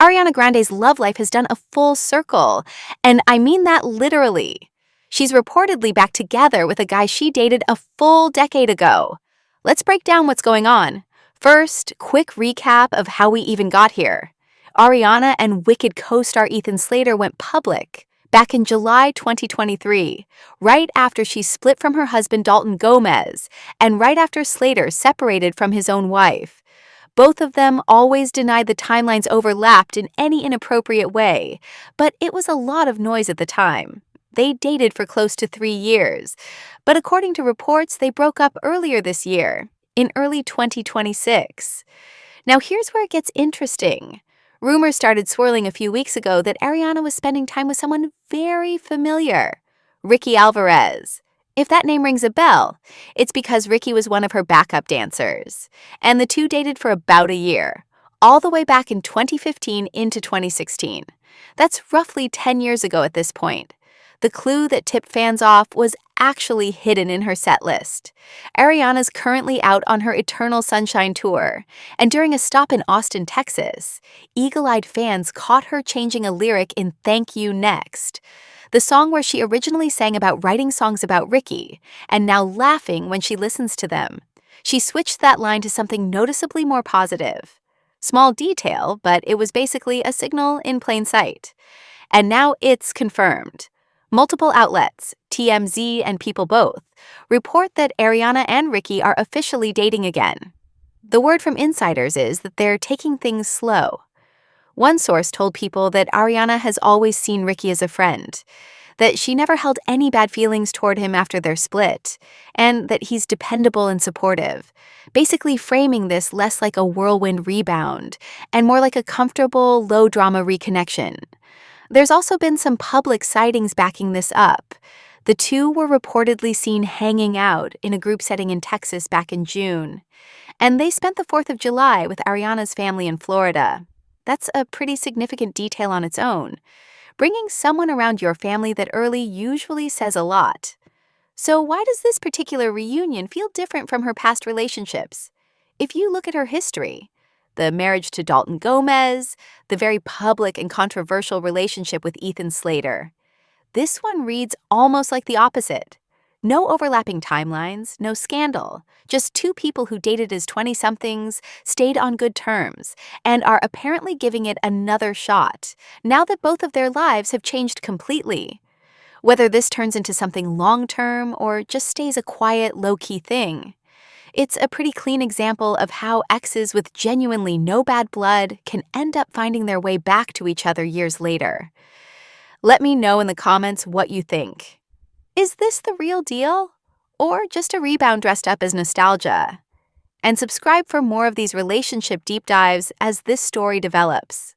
Ariana Grande's love life has done a full circle, and I mean that literally. She's reportedly back together with a guy she dated a full decade ago. Let's break down what's going on. First, quick recap of how we even got here. Ariana and Wicked co-star Ethan Slater went public back in July 2023, right after she split from her husband Dalton Gomez, and right after Slater separated from his own wife. Both of them always denied the timelines overlapped in any inappropriate way, but it was a lot of noise at the time. They dated for close to 3 years, but according to reports, they broke up earlier this year, in early 2026. Now here's where it gets interesting. Rumors started swirling a few weeks ago that Ariana was spending time with someone very familiar, Ricky Alvarez. If that name rings a bell, it's because Ricky was one of her backup dancers, and the two dated for about a year, all the way back in 2015 into 2016. That's roughly 10 years ago at this point. The clue that tipped fans off was actually hidden in her set list. Ariana's currently out on her Eternal Sunshine tour, and during a stop in Austin, Texas, eagle-eyed fans caught her changing a lyric in Thank You Next, the song where she originally sang about writing songs about Ricky, and now laughing when she listens to them. She switched that line to something noticeably more positive. Small detail, but it was basically a signal in plain sight. And now it's confirmed. Multiple outlets, TMZ and People Both, report that Ariana and Ricky are officially dating again. The word from insiders is that they're taking things slow. One source told People that Ariana has always seen Ricky as a friend, that she never held any bad feelings toward him after their split, and that he's dependable and supportive, basically framing this less like a whirlwind rebound and more like a comfortable, low-drama reconnection. There's also been some public sightings backing this up. The two were reportedly seen hanging out in a group setting in Texas back in June, and they spent the 4th of July with Ariana's family in Florida. That's a pretty significant detail on its own. Bringing someone around your family that early usually says a lot. So why does this particular reunion feel different from her past relationships? If you look at her history, the marriage to Dalton Gomez, the very public and controversial relationship with Ethan Slater, this one reads almost like the opposite. No overlapping timelines, no scandal, just two people who dated as 20-somethings, stayed on good terms, and are apparently giving it another shot, now that both of their lives have changed completely. Whether this turns into something long-term or just stays a quiet, low-key thing, it's a pretty clean example of how exes with genuinely no bad blood can end up finding their way back to each other years later. Let me know in the comments what you think. Is this the real deal? Or just a rebound dressed up as nostalgia? And subscribe for more of these relationship deep dives as this story develops.